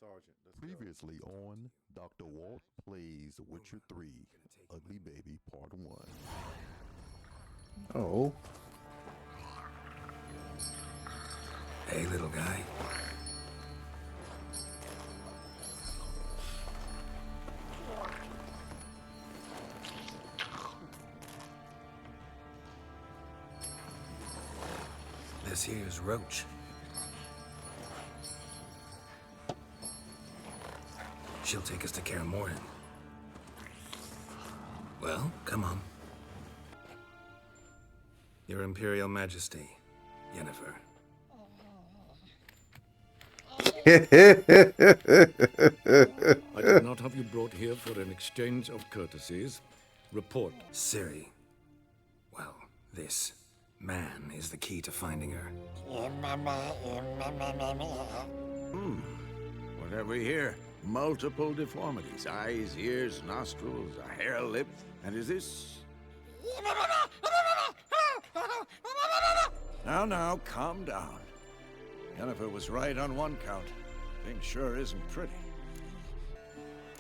Sergeant. Let's go. Previously on Dr. Walt Plays Witcher 3, Ugly Baby Part 1. Oh. Hey, little guy. This here's Roach. She'll take us to Kaer Morhen. Well, come on. Your Imperial Majesty, Yennefer. I did not have you brought here for an exchange of courtesies. Report. Ciri. Well, this man is the key to finding her. What have we here? Multiple deformities. Eyes, ears, nostrils, a hair lip. And is this... Now, calm down. Yennefer was right on one count. Thing sure isn't pretty.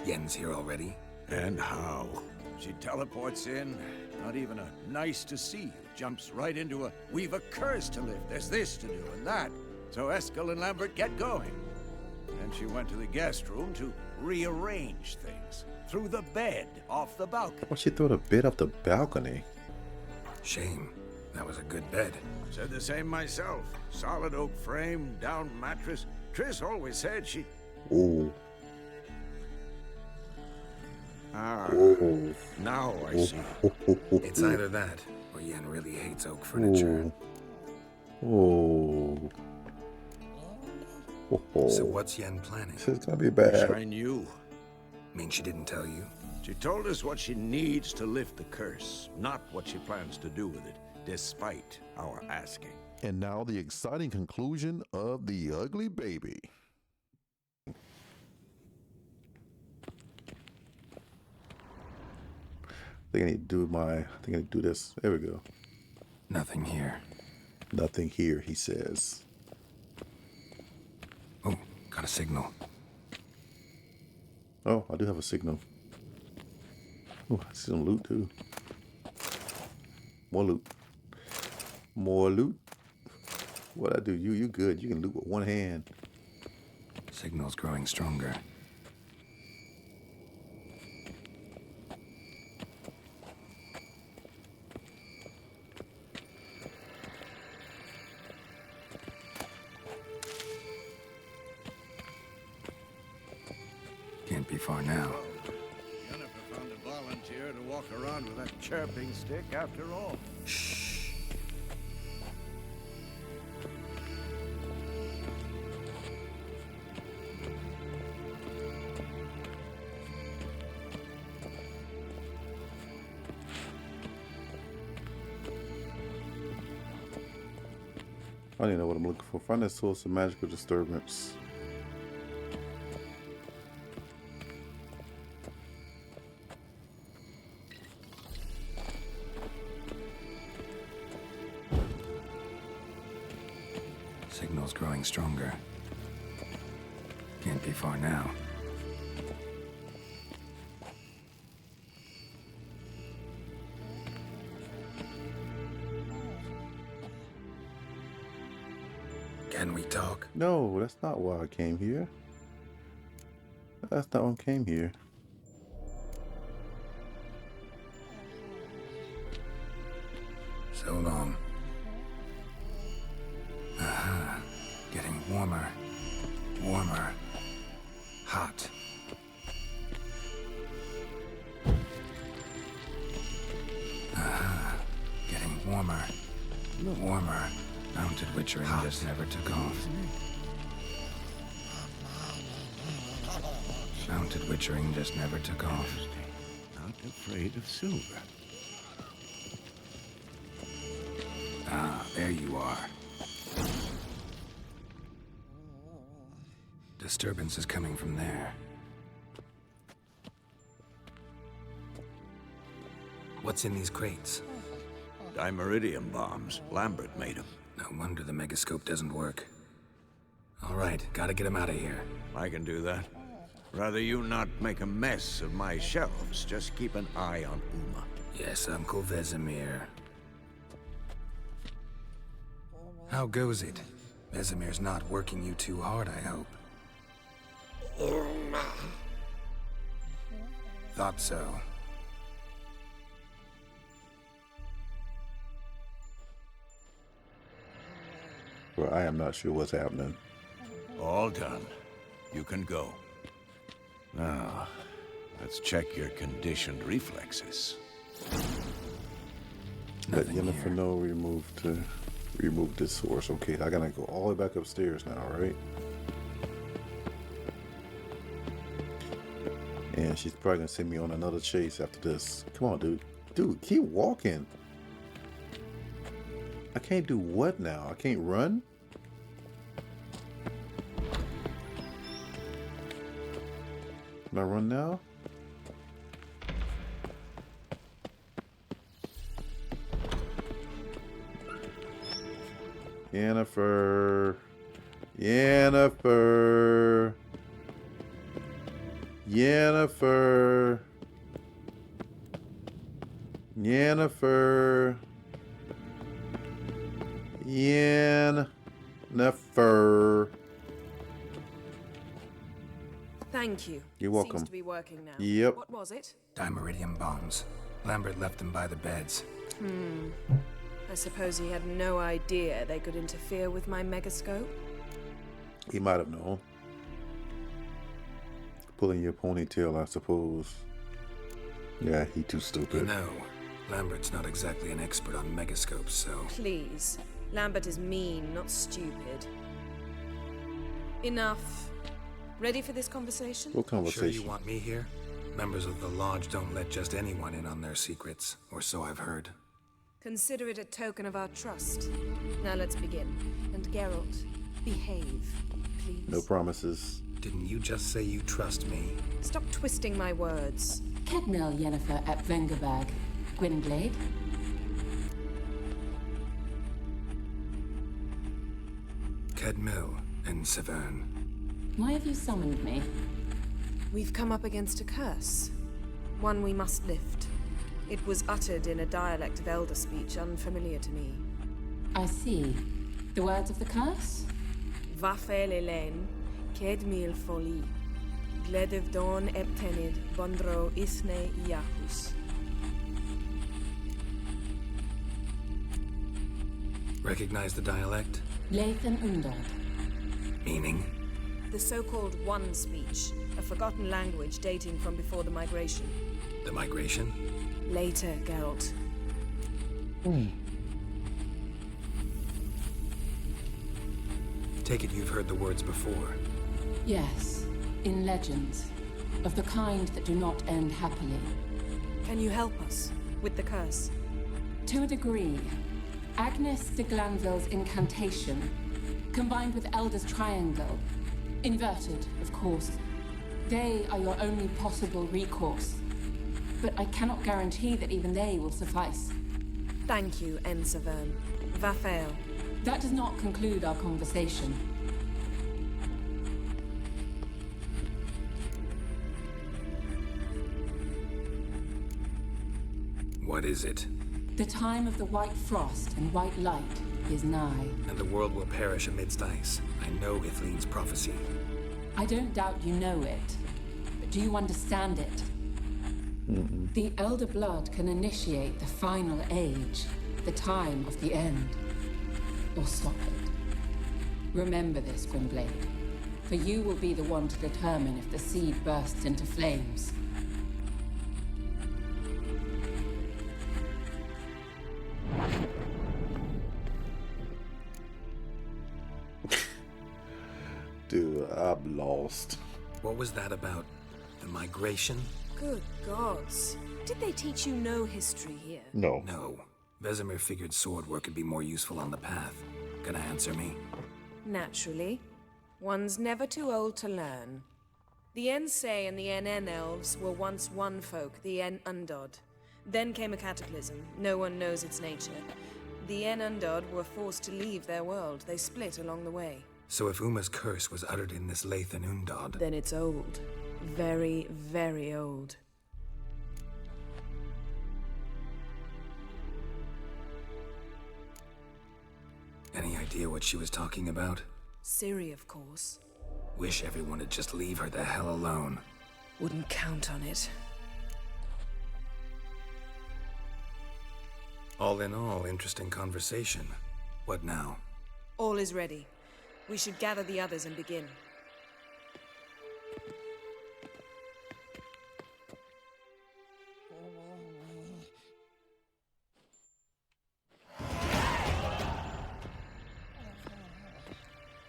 Yen's here already. And how? She teleports in, not even a nice to see you. Jumps right into a, we've a curse to lift. There's this to do and that. So Eskel and Lambert get going. Then she went to the guest room to rearrange things. Threw the bed off the balcony. Why'd she throw the bed off the balcony? Shame. That was a good bed. Said the same myself. Solid oak frame, down mattress. Triss always said she... Ooh. Ooh. Now I see. It's either that, or Yen really hates oak furniture. Ooh. So what's Yen planning? This is gonna be bad. I knew. Mean she didn't tell you? She told us what she needs to lift the curse, not what she plans to do with it, despite our asking. And now the exciting conclusion of The Ugly Baby. I think I need to do this. There we go. Nothing here. Nothing here, he says. Oh, got a signal. Oh, I do have a signal. Oh, I see some loot too. More loot. More loot. What I do? You good. You can loot with one hand. Signal's growing stronger. Can't be far now. Yennefer found a volunteer to walk around with that chirping stick after all. Shh. I don't even know what I'm looking for. Find that source of magical disturbance. Signal's growing stronger. Can't be far now. Can we talk? No, that's not why I came here. That's not why I came here. So long. Aha. Getting warmer. Warmer. Hot. Aha. Getting warmer. Warmer. Mounted witchering just never took off. Mounted witchering just never took off. Not afraid of silver. Ah, there you are. Disturbance is coming from there. What's in these crates? Dimeridium bombs. Lambert made them. No wonder the megascope doesn't work. All right, gotta get him out of here. I can do that. Rather you not make a mess of my shelves. Just keep an eye on Uma. Yes, Uncle Vesemir. How goes it? Vesemir's not working you too hard, I hope. Thought so. Well, I am not sure what's happening. All done. You can go. Now, let's check your conditioned reflexes. Let Nothing Jennifer here. know remove this source. Okay, I gotta go all the way back upstairs now, right? And she's probably gonna send me on another chase after this. Come on, dude. Dude, keep walking. I can't do what now? I can't run? Can I run now? Yennefer. Yennefer. Yennefer. Yennefer. Yennefer. Thank you. You're welcome. Seems to be working now. Yep. What was it? Dimeridium bombs. Lambert left them by the beds. I suppose he had no idea they could interfere with my megascope. He might have known. Pulling your ponytail, I suppose. Yeah, he too You stupid. know, Lambert's not exactly an expert on megascopes, so... Please. Lambert is mean, not stupid. Enough. Ready for this conversation? What Sure conversation? you want me here? Members of the Lodge don't let just anyone in on their secrets, or so I've heard. Consider it a token of our trust. Now let's begin. And Geralt, behave, please. No promises. Didn't you just say you trust me? Stop twisting my words. Kedmel Yennefer at Vengerberg. Gwynblade. Kedmil and Severn. Why have you summoned me? We've come up against a curse. One we must lift. It was uttered in a dialect of Elder speech unfamiliar to me. I see. The words of the curse? Vafel Elen, Kedmil Foli, Gledev Don Eptenid, Bondro Isne Iacus. Recognize the dialect? Lathan Undod. Meaning? The so-called One speech, a forgotten language dating from before the migration. The migration? Later, Geralt. Take it you've heard the words before. Yes, in legends. Of the kind that do not end happily. Can you help us with the curse? To a degree, Agnes de Glanville's incantation, combined with Elder's triangle, inverted, of course. They are your only possible recourse. But I cannot guarantee that even they will suffice. Thank you, Severn. Vafael. That does not conclude our conversation. What is it? The time of the white frost and white light is nigh. And the world will perish amidst ice. I know Ithleen's prophecy. I don't doubt you know it, but do you understand it? The Elder Blood can initiate the final age, the time of the end, or stop it. Remember this, Gwynblade, for you will be the one to determine if the seed bursts into flames. Dude, I'm lost. What was that about? The migration? Good gods. Did they teach you no history here? No. No. Vesemir figured sword work would be more useful on the path. Gonna answer me? Naturally. One's never too old to learn. The Ensei and the NN elves were once one folk, the En Undod. Then came a cataclysm. No one knows its nature. The En Undod were forced to leave their world. They split along the way. So if Uma's curse was uttered in this Lathan Undod... Then it's old. Very, very old. Any idea what she was talking about? Ciri, of course. Wish everyone would just leave her the hell alone. Wouldn't count on it. All in all, interesting conversation. What now? All is ready. We should gather the others and begin.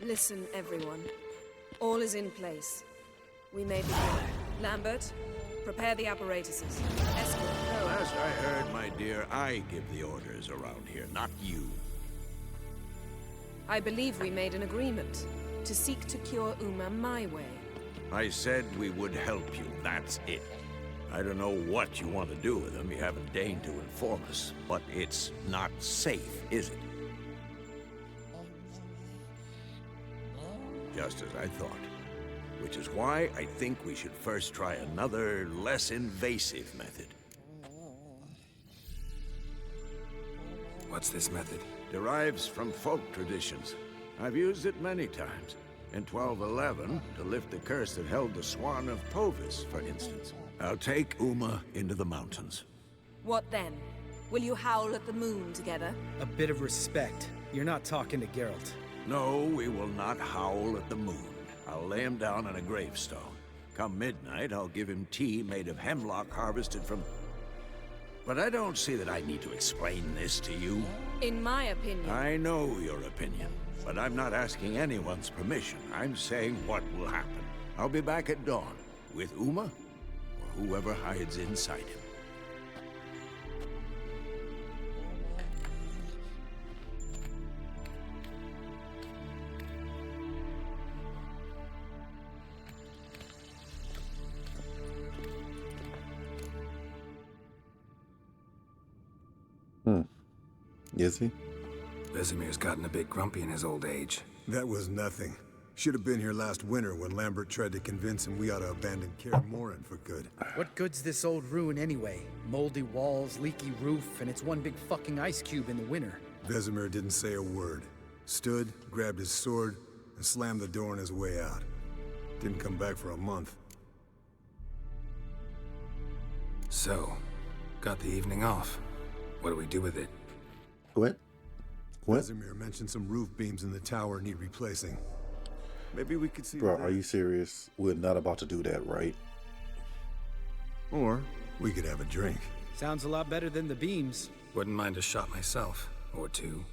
Listen, everyone. All is in place. We may begin. Lambert, prepare the apparatuses. Escort. Last I heard, my dear, I give the orders around here, not you. I believe we made an agreement to seek to cure Uma my way. I said we would help you, that's it. I don't know what you want to do with them, you haven't deigned to inform us, but it's not safe, is it? Just as I thought. Which is why I think we should first try another, less invasive method. What's this method? Derives from folk traditions. I've used it many times. In 1211, to lift the curse that held the Swan of Povis, for instance. I'll take Uma into the mountains. What then? Will you howl at the moon together? A bit of respect. You're not talking to Geralt. No, we will not howl at the moon. I'll lay him down on a gravestone. Come midnight, I'll give him tea made of hemlock harvested from... But I don't see that I need to explain this to you. In my opinion... I know your opinion, but I'm not asking anyone's permission. I'm saying what will happen. I'll be back at dawn, with Uma, or whoever hides inside him. Is he? Vesemir's gotten a bit grumpy in his old age. That was nothing. Should have been here last winter when Lambert tried to convince him we ought to abandon Kaer Morhen for good. What good's this old ruin anyway? Moldy walls, leaky roof, and it's one big fucking ice cube in the winter. Vesemir didn't say a word. Stood, grabbed his sword, and slammed the door on his way out. Didn't come back for a month. So, got the evening off. What do we do with it? What? What? Vesemir mentioned some roof beams in the tower need replacing. Maybe we could see... Bro, are you serious? We're not about to do that, right? Or we could have a drink. Sounds a lot better than the beams. Wouldn't mind a shot myself. Or two.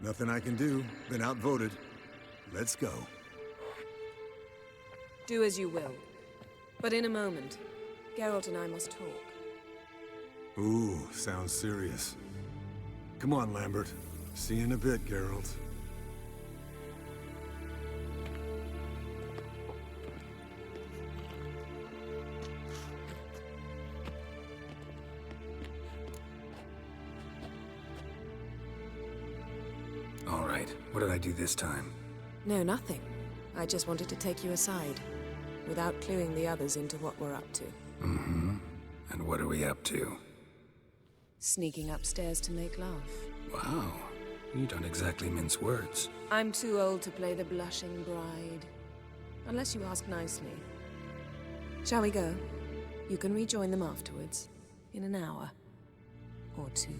Nothing I can do. Been outvoted. Let's go. Do as you will. But in a moment, Geralt and I must talk. Ooh, sounds serious. Come on, Lambert. See you in a bit, Geralt. All right, what did I do this time? No, nothing. I just wanted to take you aside, without cluing the others into what we're up to. Mm-hmm. And what are we up to? Sneaking upstairs to make love. Wow, you don't exactly mince words. I'm too old to play the blushing bride. Unless you ask nicely. Shall we go? You can rejoin them afterwards. In an hour. Or two.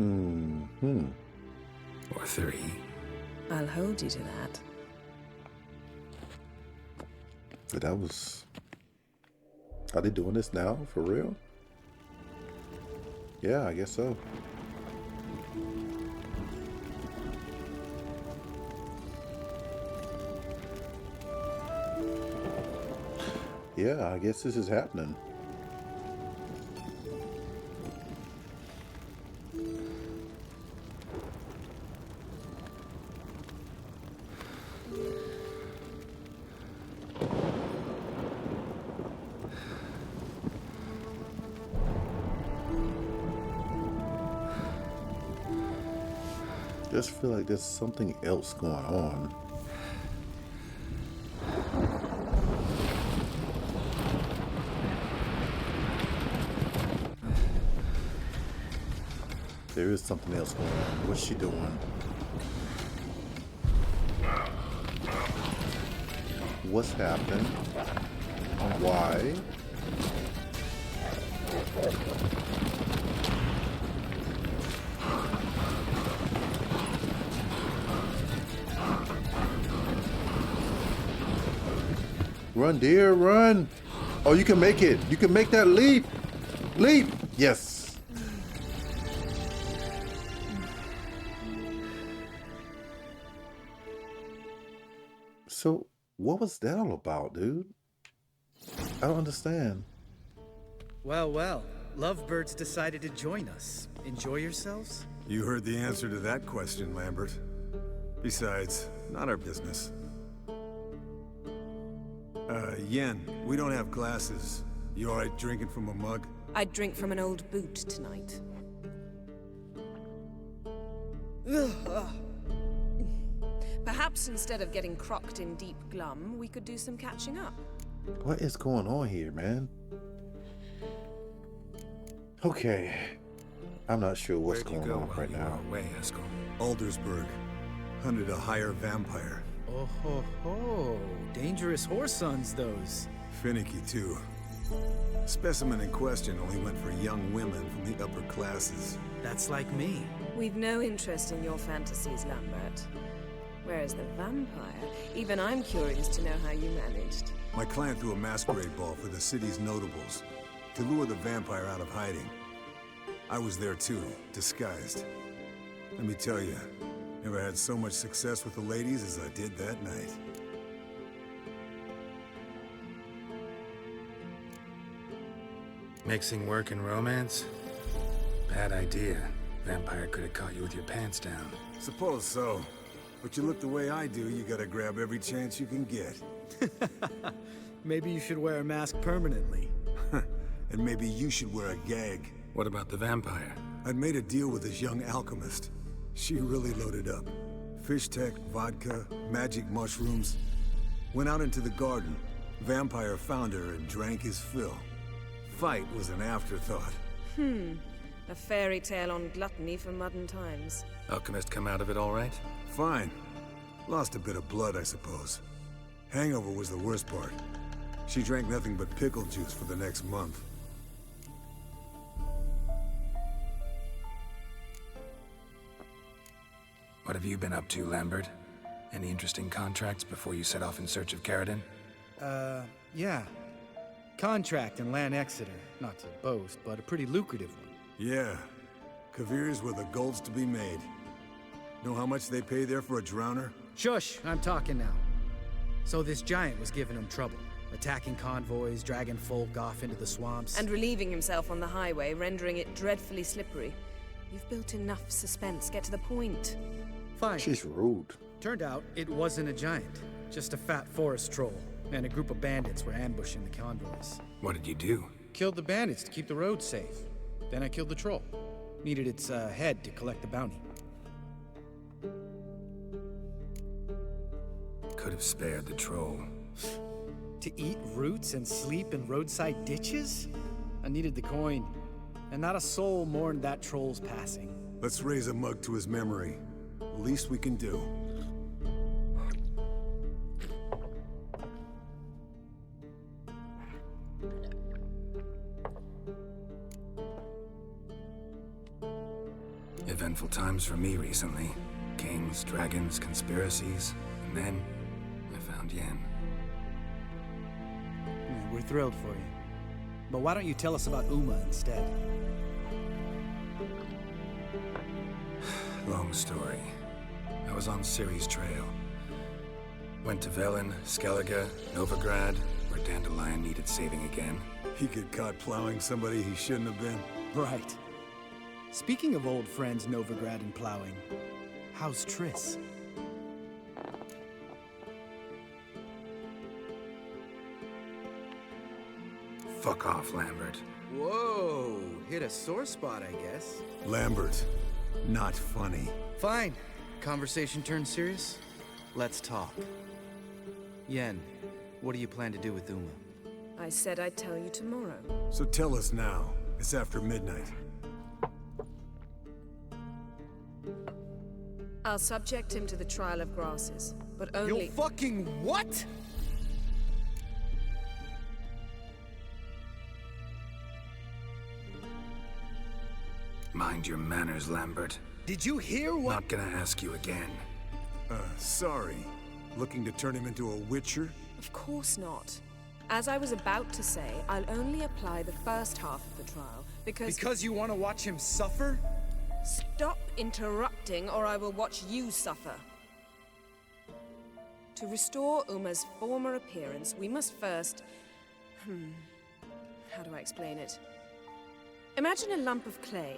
Mm-hmm. Or three. I'll hold you to that. But that was... Are they doing this now? For real? Yeah, I guess so. Yeah, I guess this is happening. Just feel like there's something else going on. There is something else going on. What's she doing? What's happened? Why? Run, dear, run! Oh, you can make it! You can make that leap! Leap! Yes! So, what was that all about, dude? I don't understand. Well, well. Lovebirds decided to join us. Enjoy yourselves? You heard the answer to that question, Lambert. Besides, not our business. Yen, we don't have glasses. You alright drinking from a mug? I'd drink from an old boot tonight. Perhaps instead of getting crocked in deep glum, we could do some catching up. What is going on here, man? Okay. I'm not sure what's going on right now. Away, Eskel. Aldersburg. Hunted a higher vampire. Oh ho ho. Dangerous whoresons, those. Finicky, too. Specimen in question only went for young women from the upper classes. That's like me. We've no interest in your fantasies, Lambert. Whereas the vampire, even I'm curious to know how you managed. My clan threw a masquerade ball for the city's notables to lure the vampire out of hiding. I was there too, disguised. Let me tell you, never had so much success with the ladies as I did that night. Mixing work and romance? Bad idea. Vampire could have caught you with your pants down. Suppose so. But you look the way I do, you gotta grab every chance you can get. Maybe you should wear a mask permanently. And maybe you should wear a gag. What about the vampire? I'd made a deal with this young alchemist. She really loaded up. Fish tech, vodka, magic mushrooms. Went out into the garden. Vampire found her and drank his fill. Fight was an afterthought. A fairy tale on gluttony for modern times. Alchemist come out of it all right? Fine. Lost a bit of blood, I suppose. Hangover was the worst part. She drank nothing but pickle juice for the next month. What have you been up to, Lambert? Any interesting contracts before you set off in search of Caridin? Yeah. Contract in Lan Exeter. Not to boast, but a pretty lucrative one. Yeah. Kavir's were the gold's to be made. Know how much they pay there for a drowner? Shush, I'm talking now. So this giant was giving him trouble. Attacking convoys, dragging folk off into the swamps. And relieving himself on the highway, rendering it dreadfully slippery. You've built enough suspense. Get to the point. Fine. She's rude. Turned out it wasn't a giant. Just a fat forest troll. And a group of bandits were ambushing the convoys. What did you do? Killed the bandits to keep the road safe. Then I killed the troll. Needed its head to collect the bounty. Could have spared the troll. To eat roots and sleep in roadside ditches? I needed the coin. And not a soul mourned that troll's passing. Let's raise a mug to his memory. The least we can do. Eventful times for me recently. Kings, dragons, conspiracies, and then I found Yen. We're thrilled for you. But why don't you tell us about Uma instead? Long story. I was on Ciri's trail. Went to Velen, Skellige, Novigrad, where Dandelion needed saving again. He get caught plowing somebody he shouldn't have been. Right. Speaking of old friends Novigrad and plowing, how's Triss? Fuck off, Lambert. Whoa, hit a sore spot, I guess. Lambert, not funny. Fine. conversation turn serious? Let's talk. Yen, what do you plan to do with Uma? I said I'd tell you tomorrow. So tell us now. It's after midnight. I'll subject him to the trial of grasses, but only— You'll fucking what? Mind your manners, Lambert. Did you hear what— Not gonna ask you again. Sorry. Looking to turn him into a witcher? Of course not. As I was about to say, I'll only apply the first half of the trial, because— Because you want to watch him suffer? Stop interrupting, or I will watch you suffer. To restore Uma's former appearance, we must first— how do I explain it? Imagine a lump of clay.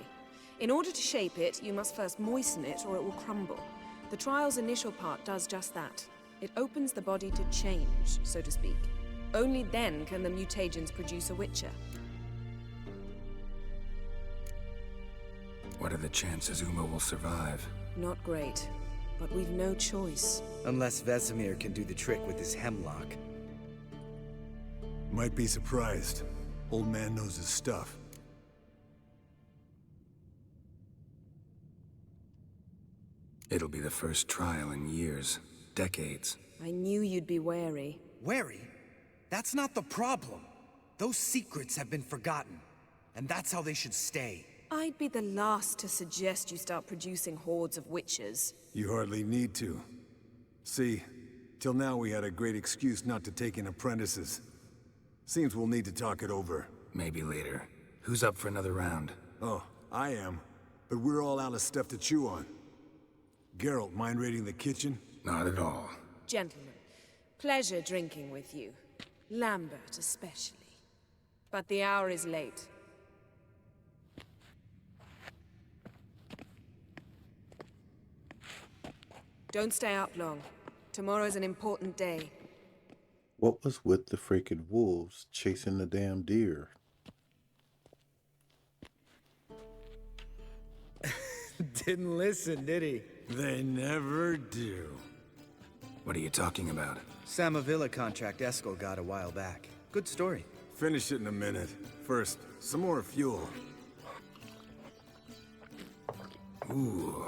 In order to shape it, you must first moisten it, or it will crumble. The trial's initial part does just that. It opens the body to change, so to speak. Only then can the mutagens produce a witcher. What are the chances Uma will survive? Not great, but we've no choice. Unless Vesemir can do the trick with his hemlock. Might be surprised. Old man knows his stuff. It'll be the first trial in years, decades. I knew you'd be wary. Wary? That's not the problem. Those secrets have been forgotten, and that's how they should stay. I'd be the last to suggest you start producing hordes of witches. You hardly need to. See, till now we had a great excuse not to take in apprentices. Seems we'll need to talk it over. Maybe later. Who's up for another round? Oh, I am. But we're all out of stuff to chew on. Geralt, mind raiding the kitchen? Not at all. Gentlemen, pleasure drinking with you. Lambert especially. But the hour is late. Don't stay up long. Tomorrow's an important day. What was with the freaking wolves chasing the damn deer? Didn't listen, did he? They never do. What are you talking about? Samavilla contract Eskel got a while back. Good story. Finish it in a minute. First, some more fuel. Ooh,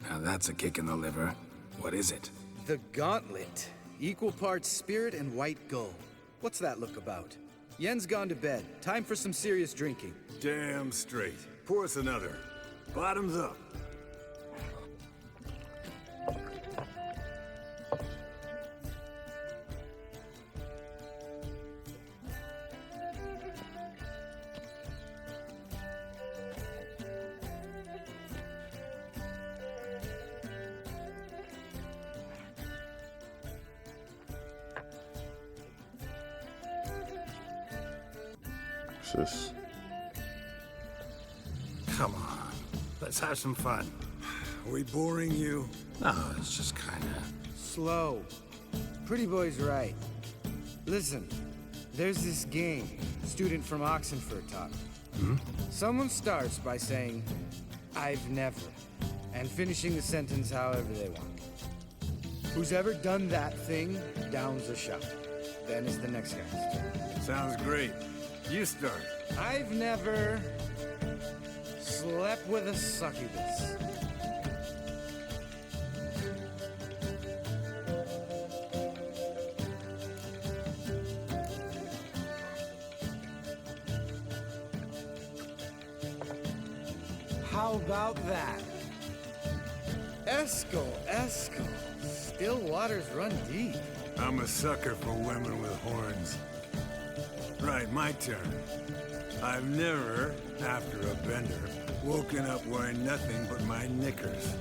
now that's a kick in the liver. What is it? The Gauntlet. Equal parts spirit and white gold. What's that look about? Yen's gone to bed. Time for some serious drinking. Damn straight. Pour us another. Bottoms up. This. Come on, let's have some fun. Are we boring you? No, it's just kinda... Slow. Pretty boy's right. Listen, there's this game student from Oxenford taught me. Someone starts by saying, "I've never," and finishing the sentence however they want. Who's ever done that thing downs a shot. Then is the next guy's. Sounds great. You start. I've never slept with a succubus. How about that? Eskel. Still waters run deep. I'm a sucker for women with horns. Right, my turn. I've never, after a bender, woken up wearing nothing but my knickers.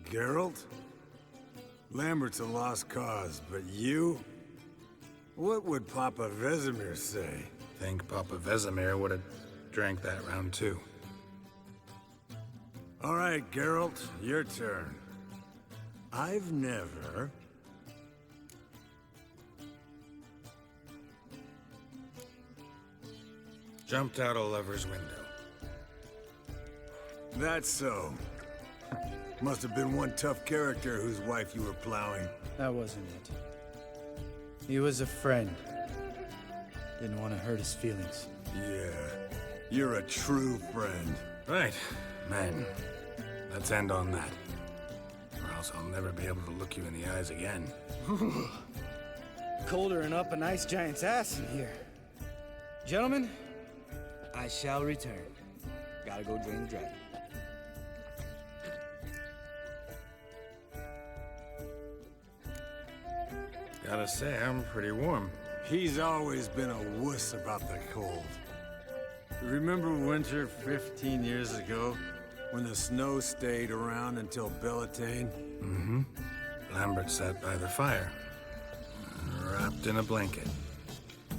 Geralt? Lambert's a lost cause, but you? What would Papa Vesemir say? Think Papa Vesemir would have drank that round too. All right, Geralt, your turn. I've never... Jumped out a lover's window. That's so. Must have been one tough character whose wife you were plowing. That wasn't it. He was a friend. Didn't want to hurt his feelings. Yeah, you're a true friend. Right, men. Let's end on that. Or else I'll never be able to look you in the eyes again. Colder and up a nice giant's ass in here. Gentlemen, I shall return. Gotta go drain the dragon. Gotta say, I'm pretty warm. He's always been a wuss about the cold. Remember winter 15 years ago? When the snow stayed around until Bellatane? Mm-hmm. Lambert sat by the fire, wrapped in a blanket.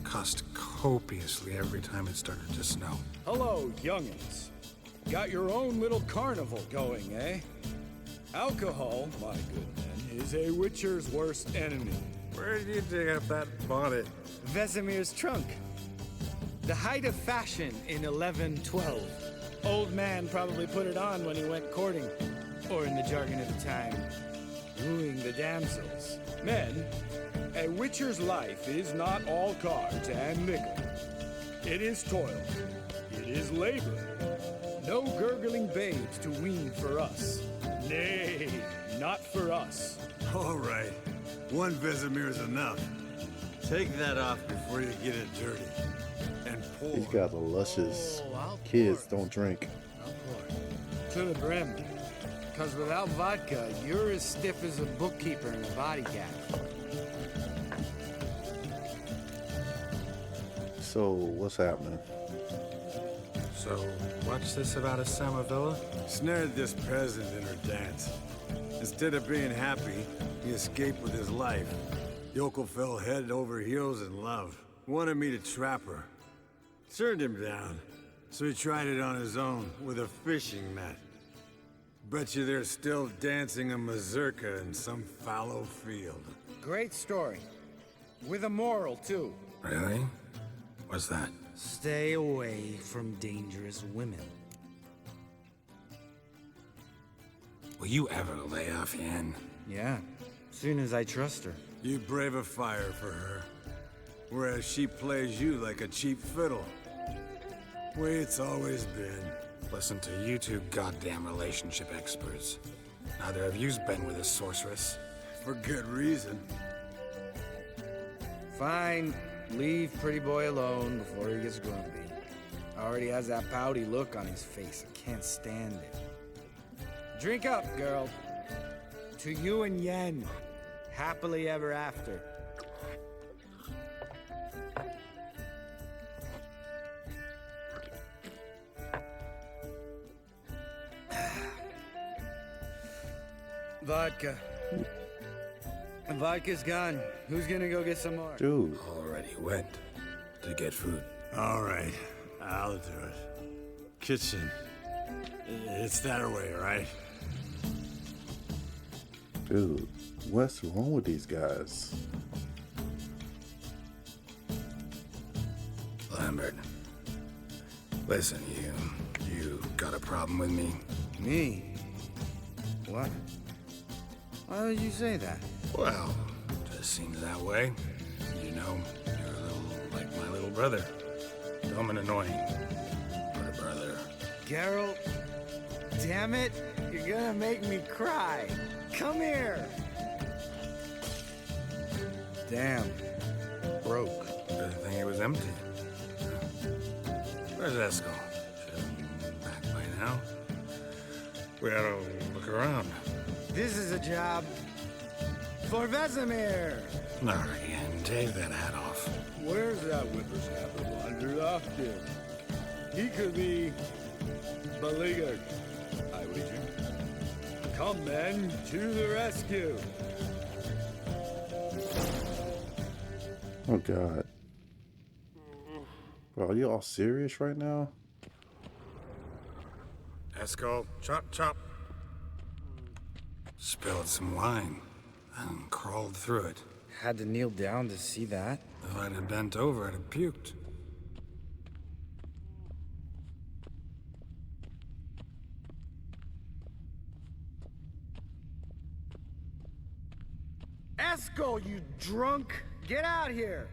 Cussed copiously every time it started to snow. Hello, youngins. Got your own little carnival going, eh? Alcohol, my good men, is a witcher's worst enemy. Where did you dig up that bonnet? Vesemir's trunk. The height of fashion in 1112. Old man probably put it on when he went courting, or in the jargon of the time, wooing the damsels. Men, a witcher's life is not all cards and liquor. It is toil. It is labor. No gurgling babes to wean for us. Nay, not for us. All right, one Vesemir's enough. Take that off before you get it dirty. And pour. These guys are luscious. I'll Kids pour. don't drink. I'll pour. To the brim. Because without vodka, you're as stiff as a bookkeeper in a body gap. So, what's happening? So, what's this about a Samavilla? Snared this peasant in her dance. Instead of being happy, he escaped with his life. Yokel fell head over heels in love. Wanted me to trap her. Turned him down. So he tried it on his own with a fishing net. Bet you they're still dancing a mazurka in some fallow field. Great story. With a moral, too. Really? What's that? Stay away from dangerous women. Will you ever lay off, Yen? Yeah, soon as I trust her. You brave a fire for her. Whereas she plays you like a cheap fiddle. Way it's always been. Listen to you two goddamn relationship experts. Neither of you's been with a sorceress. For good reason. Fine. Leave pretty boy alone before he gets grumpy. Already has that pouty look on his face. I can't stand it. Drink up, girl. To you and Yen. Happily ever after. Vodka. Vodka's gone. Who's gonna go get some more? Dude. Already went to get food. All right, I'll do it. Kitchen. It's that way, right? Dude, what's wrong with these guys? Lambert. Listen, you got a problem with me? Me? What? Why would you say that? Well, just seems that way. You know, you're a little like my little brother. Dumb and annoying, but a brother. Geralt, damn it, you're gonna make me cry. Come here. Damn, broke. Good thing it was empty. Where's Eskel? Should have been back by now. We ought to look around. This is a job for Vesemir. All right, Ian, take that hat off. Where's that whippersnapper wandered off to? He could be beleaguered, I wager. Come, men, to the rescue. Oh, God. Bro, are you all serious right now? Esco, chop, chop. Spilled some wine and crawled through it. Had to kneel down to see that. If I'd have bent over, I'd have puked. Esco, you drunk! Get out here!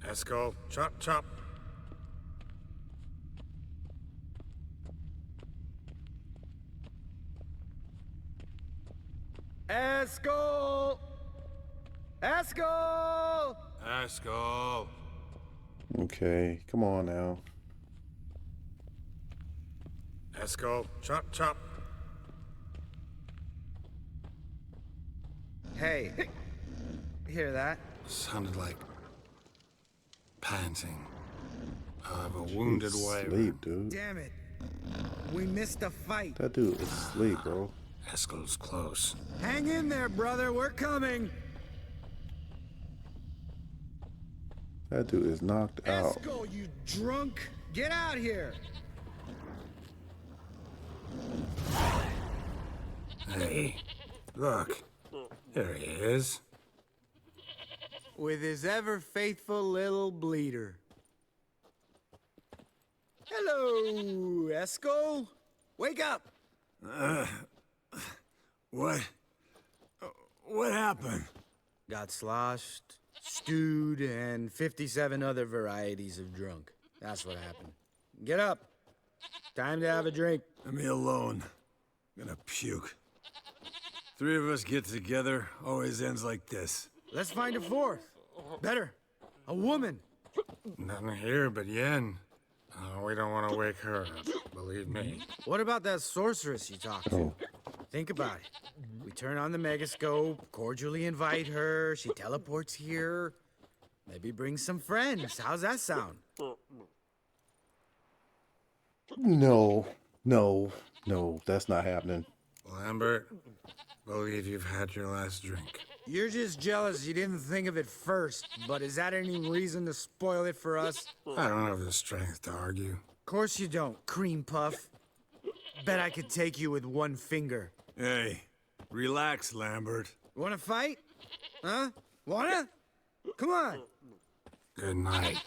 Esco, chop, chop. Esco! Esco! Esco. Okay, come on now. Esco, chop, chop. Hey, hear that? Sounded like panting of a wounded He's wyvern. asleep, dude. Damn it. We missed a fight. That dude is asleep, bro. Esco's close. Hang in there, brother. We're coming. That dude is knocked out. Esco, you drunk! Get out here! Hey, look. There he is. With his ever faithful little bleeder. Hello, Esco. Wake up. What happened? Got sloshed, stewed, and 57 other varieties of drunk. That's what happened. Get up. Time to have a drink. Let me alone. I'm gonna puke. Three of us get together, always ends like this. Let's find a fourth. Better. A woman. Nothing here but Yen. Oh, we don't want to wake her up, believe me. What about that sorceress you talked to? Think about it. We turn on the megascope, cordially invite her, she teleports here. Maybe bring some friends. How's that sound? No, that's not happening. Lambert, believe you've had your last drink. You're just jealous you didn't think of it first, but is that any reason to spoil it for us? I don't have the strength to argue. Of course you don't, cream puff. Bet I could take you with one finger. Hey, relax, Lambert. Wanna fight? Huh? Wanna? Come on. Good night.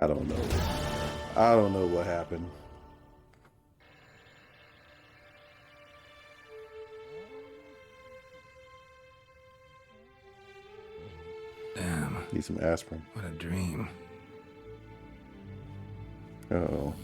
I don't know. I don't know what happened. Damn, Need some aspirin. what a dream. Uh-oh.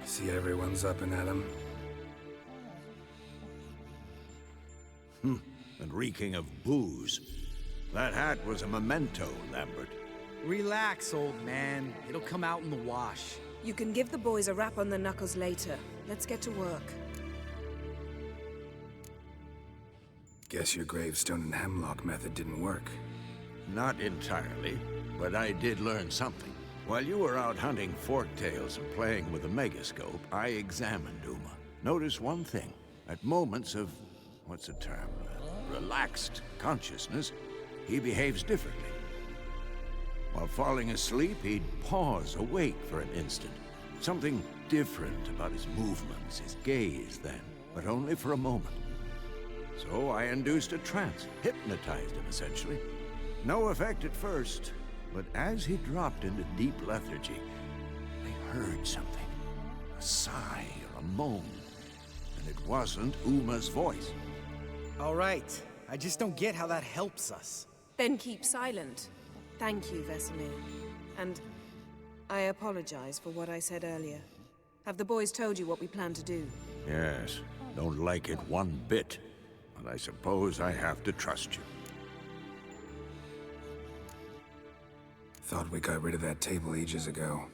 See, everyone's up and at 'em. And reeking of booze. That hat was a memento, Lambert. Relax, old man. It'll come out in the wash. You can give the boys a rap on the knuckles later. Let's get to work. Guess your gravestone and hemlock method didn't work. Not entirely, but I did learn something. While you were out hunting forktails and playing with the megascope, I examined Uma. Notice one thing. At moments of, what's the term, relaxed consciousness, he behaves differently. While falling asleep, he'd pause, awake for an instant. Something different about his movements, his gaze then, but only for a moment. So I induced a trance, hypnotized him essentially. No effect at first, but as he dropped into deep lethargy, I heard something. A sigh or a moan. And it wasn't Uma's voice. All right. I just don't get how that helps us. Then keep silent. Thank you, Vesemir. And I apologize for what I said earlier. Have the boys told you what we plan to do? Yes, don't like it one bit. But I suppose I have to trust you. Thought we got rid of that table ages ago.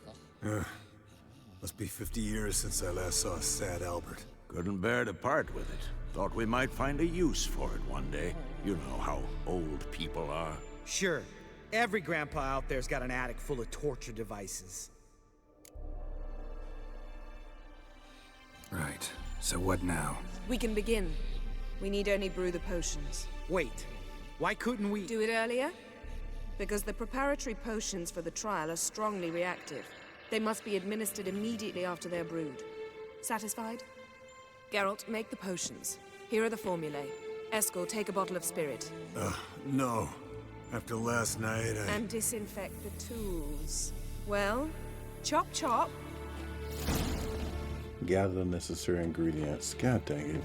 Must be 50 years since I last saw sad Albert. Couldn't bear to part with it. Thought we might find a use for it one day. You know how old people are. Sure. Every grandpa out there's got an attic full of torture devices. Right. So what now? We can begin. We need only brew the potions. Wait. Why couldn't we... Do it earlier? Because the preparatory potions for the trial are strongly reactive. They must be administered immediately after they're brewed. Satisfied? Geralt, make the potions. Here are the formulae. Eskel, take a bottle of spirit. No. After last night, And disinfect the tools. Well, chop chop. Gather the necessary ingredients. God dang it.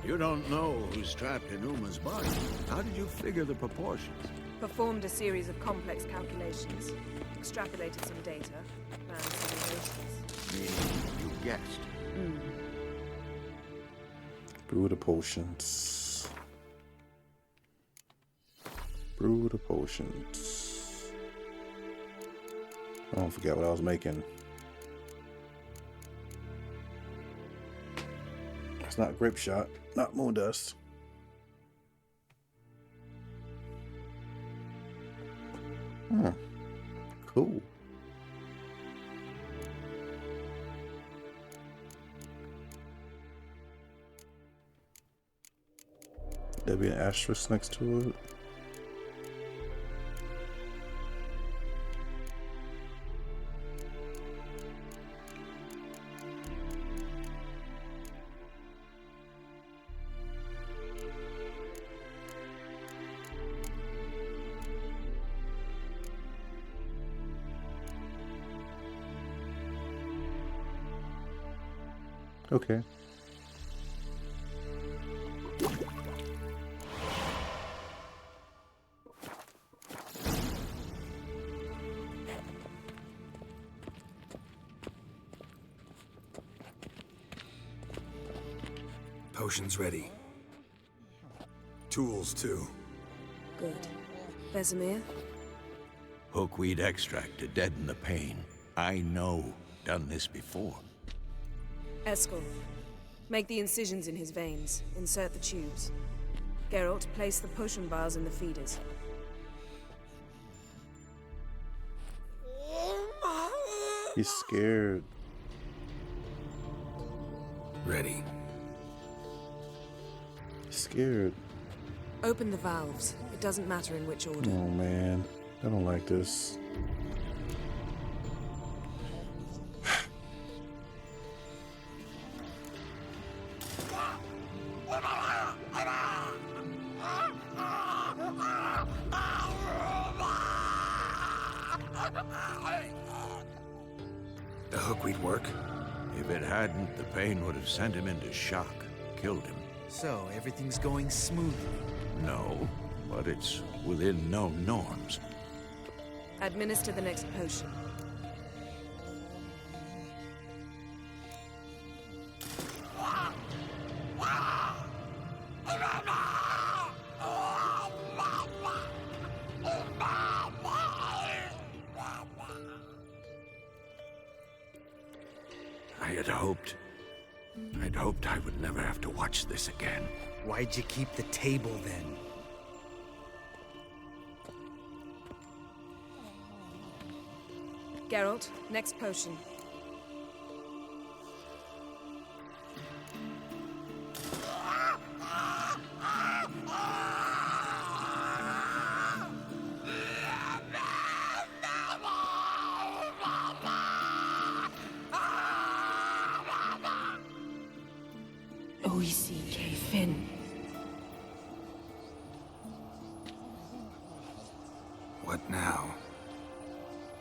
You don't know who's trapped in Uma's body. How did you figure the proportions? Performed a series of complex calculations. Extrapolated some data. Ran simulations. Meaning you guessed. Brew the potions. Brew the potions. I don't forget what I was making. It's not grape shot, not moon dust. Cool. There'll be an asterisk next to it. Okay. Potion's ready. tools too. Good. Vesemir? Hookweed extract to deaden the pain. I know. Done this before. Eskel, make the incisions in his veins. Insert the tubes. Geralt, place the potion vials in the feeders. He's scared. Ready. He's scared. Open the valves. It doesn't matter in which order. Oh man, I don't like this. The hookweed work? If it hadn't, the pain would have sent him into shock, killed him. So, everything's going smoothly. No, but it's within known norms. Administer the next potion. I'd hoped I would never have to watch this again. Why'd you keep the table then? Geralt, next potion. What now?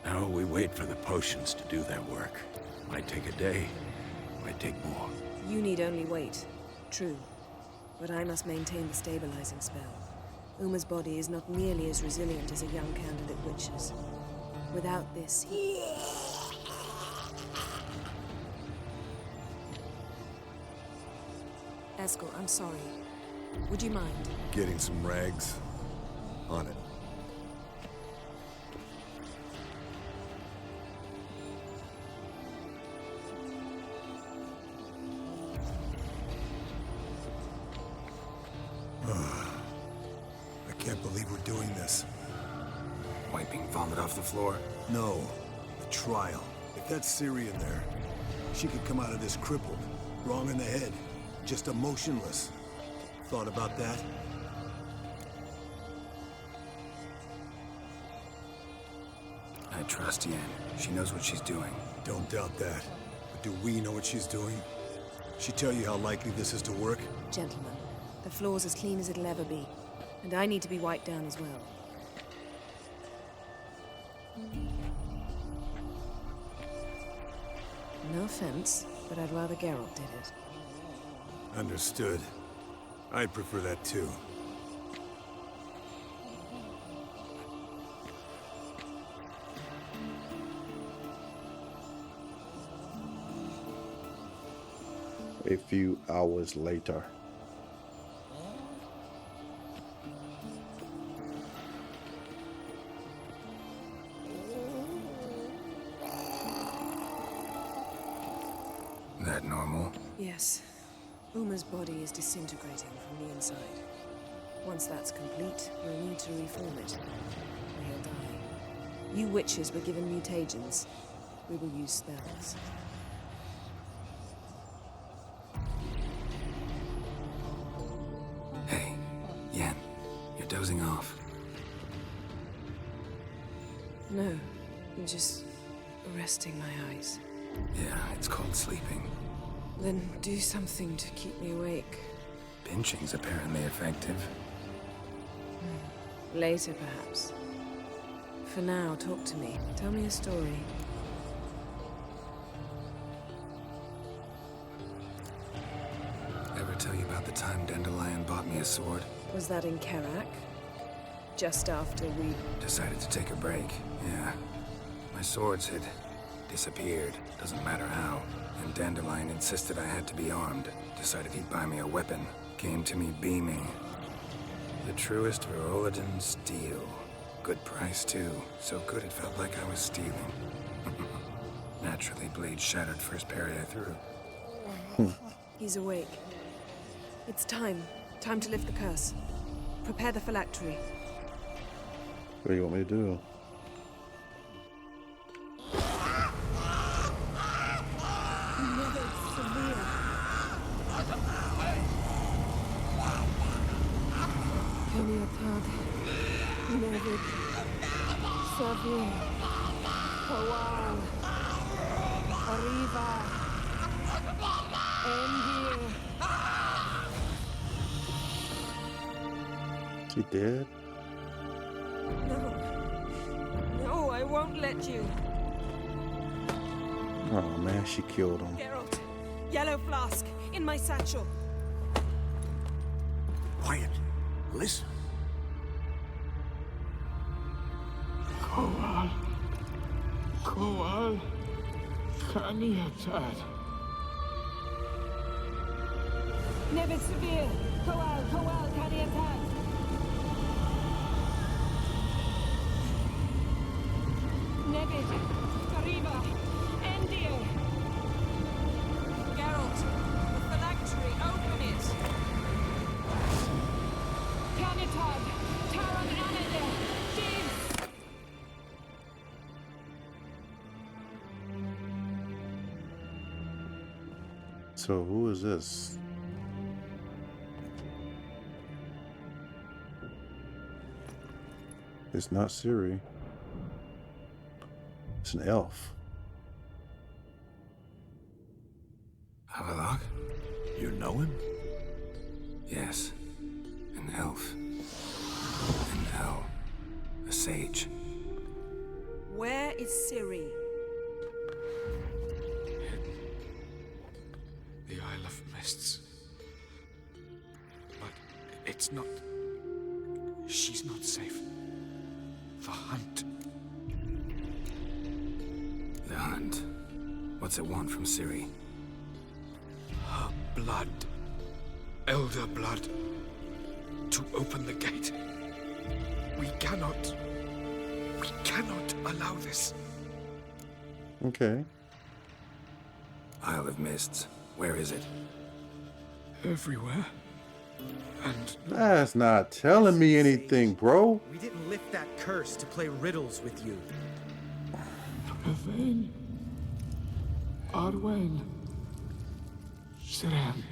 Now we wait for the potions to do their work. Might take a day, might take more. You need only wait. True. But I must maintain the stabilizing spell. Uma's body is not nearly as resilient as a young candidate witch's. Without this, he... Eskel, I'm sorry. Would you mind? Getting some rags. On it. I can't believe we're doing this. Wiping vomit off the floor. No, the trial. If that's Ciri in there, she could come out of this crippled, wrong in the head, just emotionless. Thought about that? I trust Yen. She knows what she's doing. Don't doubt that. But do we know what she's doing? She tell you how likely this is to work? Gentlemen, the floor's as clean as it'll ever be. And I need to be wiped down as well. No offense, but I'd rather Geralt did it. Understood. I'd prefer that too. A few hours later. That normal? Yes. Uma's body is disintegrating from the inside. Once that's complete, we'll need to reform it. Or he'll die. You witches were given mutagens. We will use spells. Hey, Yen, you're dozing off. No, I'm just resting my eyes. Yeah, it's called sleeping. Then do something to keep me awake. Pinching's apparently effective. Later, perhaps. For now, talk to me. Tell me a story. Ever tell you about the time Dandelion bought me a sword? Was that in Kerak? Just after we... Decided to take a break, yeah. My swords had disappeared, doesn't matter how. And Dandelion insisted I had to be armed. Decided he'd buy me a weapon. Came to me beaming. The truest Verolidan steel. Good price, too. So good it felt like I was stealing. Naturally, blade shattered first parry I threw. He's awake. It's time. Time to lift the curse. Prepare the phylactery. What do you want me to do? She dead? No. No, I won't let you. Oh man, she killed him. Geralt, yellow flask, in my satchel. Quiet. Listen. Kowal, Kaniatad. Never severe. Kowal, Kaniatad. Nevid, Kariba, Endir. Geralt, the phylactery, open it. Kanitad, Taran Anadir, Jeeves. So who is this? It's not Ciri. It's an elf. Havelock? You know him? Yes. An elf. An owl. A sage. Where is Ciri? The Isle of Mists. But it's not... She's not safe. The hunt. The hunt. What's it want from Ciri? Her blood. Elder blood. To open the gate. We cannot allow this. Okay. Isle of Mists. Where is it? Everywhere. And That's not telling me anything, bro. We didn't lift that curse to play riddles with you. Yvain, Arwen, Siren.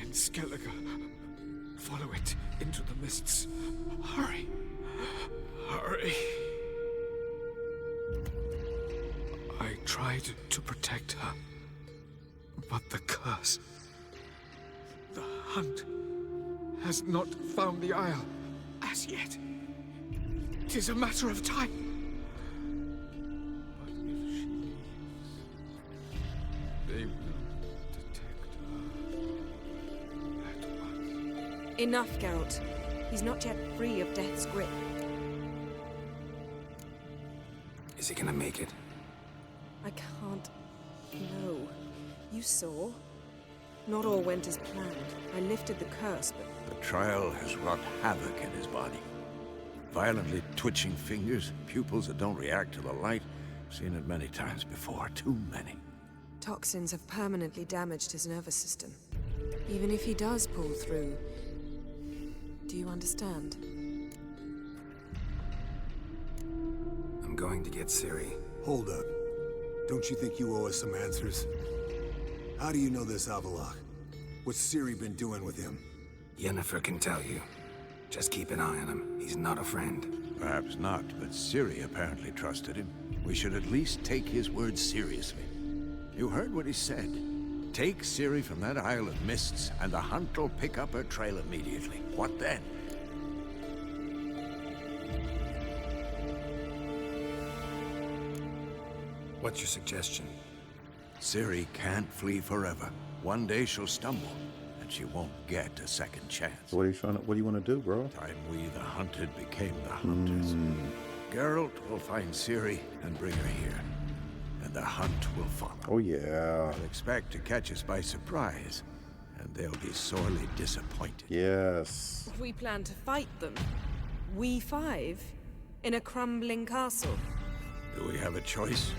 In Skellige. Follow it into the mists. Hurry. Hurry. I tried to protect her, but the curse, the hunt, has not found the Isle as yet. It is a matter of time. But if she leaves, they will detect her at once. Enough, Geralt. He's not yet free of death's grip. Is he gonna make it? I can't... No. You saw? Not all went as planned. I lifted the curse, but... The trial has wrought havoc in his body. Violently twitching fingers, pupils that don't react to the light. Seen it many times before, too many. Toxins have permanently damaged his nervous system. Even if he does pull through... Do you understand? I'm going to get Ciri. Hold up. Don't you think you owe us some answers? How do you know this Avalok? What's Ciri been doing with him? Yennefer can tell you. Just keep an eye on him. He's not a friend. Perhaps not, but Ciri apparently trusted him. We should at least take his words seriously. You heard what he said. Take Ciri from that Isle of Mists, and the hunt will pick up her trail immediately. What then? What's your suggestion? Ciri can't flee forever. One day she'll stumble, and she won't get a second chance. What do you want to do, bro? Time we, the hunted, became the hunters. Geralt will find Ciri and bring her here, and the hunt will follow. Oh, yeah. They'll expect to catch us by surprise, and they'll be sorely disappointed. Yes. We plan to fight them. We five? In a crumbling castle? Do we have a choice?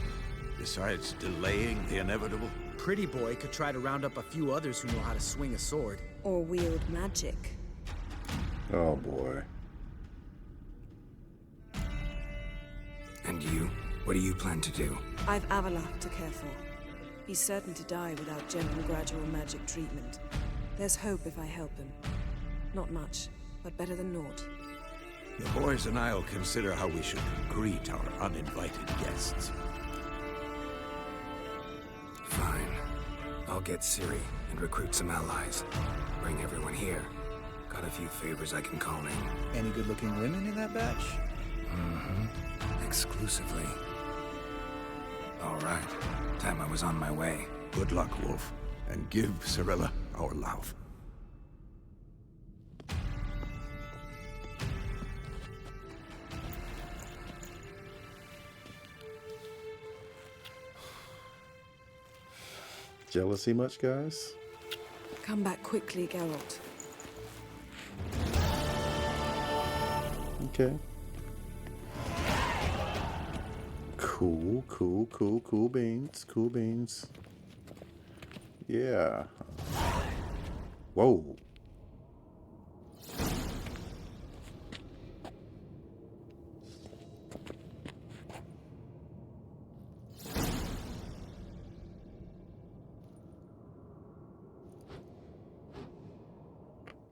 Besides delaying the inevitable? Pretty boy could try to round up a few others who know how to swing a sword. Or wield magic. Oh, boy. And you? What do you plan to do? I've Avalok to care for. He's certain to die without gentle, gradual magic treatment. There's hope if I help him. Not much, but better than naught. The boys and I'll consider how we should greet our uninvited guests. Fine. I'll get Ciri and recruit some allies. Bring everyone here. Got a few favors I can call in. Any good-looking women in that batch? Mm-hmm. Exclusively. All right. Time I was on my way. Good luck, Wolf. And give Cirilla our love. Jealousy much, guys? Come back quickly, Geralt. Okay. Cool beans. Cool beans. Yeah. Whoa.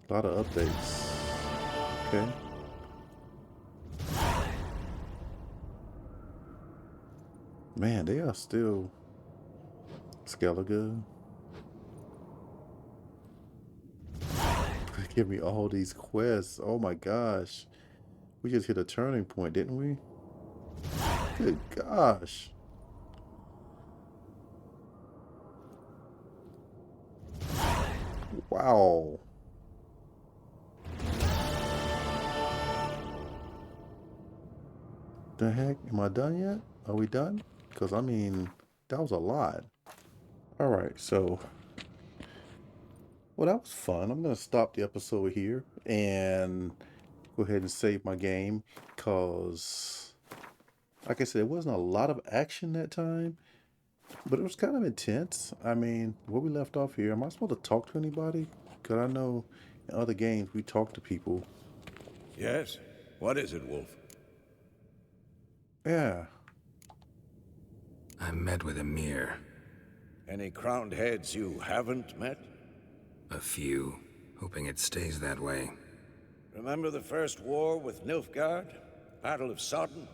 A lot of updates. Okay. Man, they are still Skellige. Give me all these quests. Oh my gosh. We just hit a turning point, didn't we? Good gosh. Wow. The heck? Am I done yet? Are we done? Because, I mean, that was a lot. Alright, so... Well, that was fun. I'm going to stop the episode here and go ahead and save my game. Because, like I said, there wasn't a lot of action that time. But it was kind of intense. I mean, where we left off here, am I supposed to talk to anybody? Because I know in other games we talk to people. Yes? What is it, Wolf? Yeah. I met with Emir. Any crowned heads you haven't met? A few, hoping it stays that way. Remember the first war with Nilfgaard? Battle of Sodden?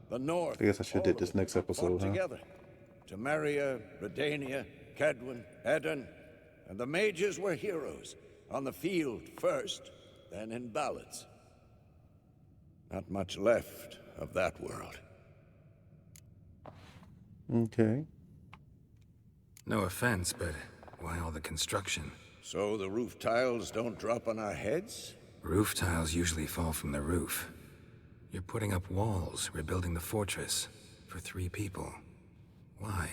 The North. I guess I should have did this next episode, huh? Together. Temeria, Redania, Kedwin, Edirn, and the mages were heroes. On the field first, then in ballads. Not much left of that world. Okay. No offense, but why all the construction? So the roof tiles don't drop on our heads? Roof tiles usually fall from the roof. You're putting up walls, rebuilding the fortress. For 3 people. Why?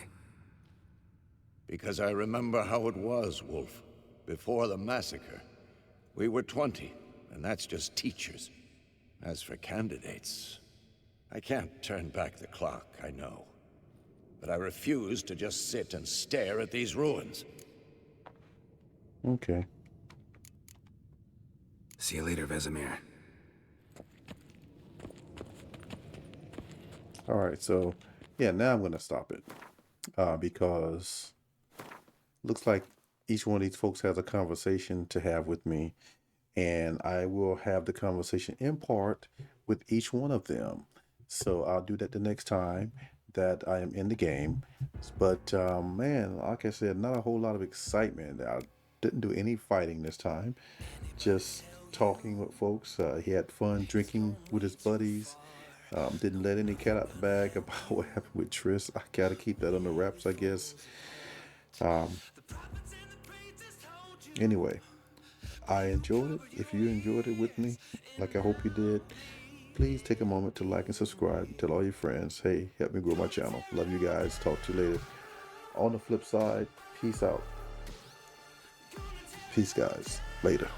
Because I remember how it was, Wolf. Before the massacre. We were 20, and that's just teachers. As for candidates, I can't turn back the clock, I know. But I refuse to just sit and stare at these ruins. Okay. See you later, Vesemir. All right, so yeah, now I'm gonna stop it because looks like each one of these folks has a conversation to have with me, and I will have the conversation in part with each one of them. So I'll do that the next time that I am in the game. But man, like I said, not a whole lot of excitement. I didn't do any fighting this time. Just talking with folks. He had fun drinking with his buddies. Didn't let any cat out the bag about what happened with Triss. I gotta keep that under wraps, I guess. Anyway, I enjoyed it. If you enjoyed it with me, like I hope you did, please take a moment to like and subscribe. Tell all your friends, hey, help me grow my channel. Love you guys. Talk to you later. On the flip side, peace out. Peace, guys. Later.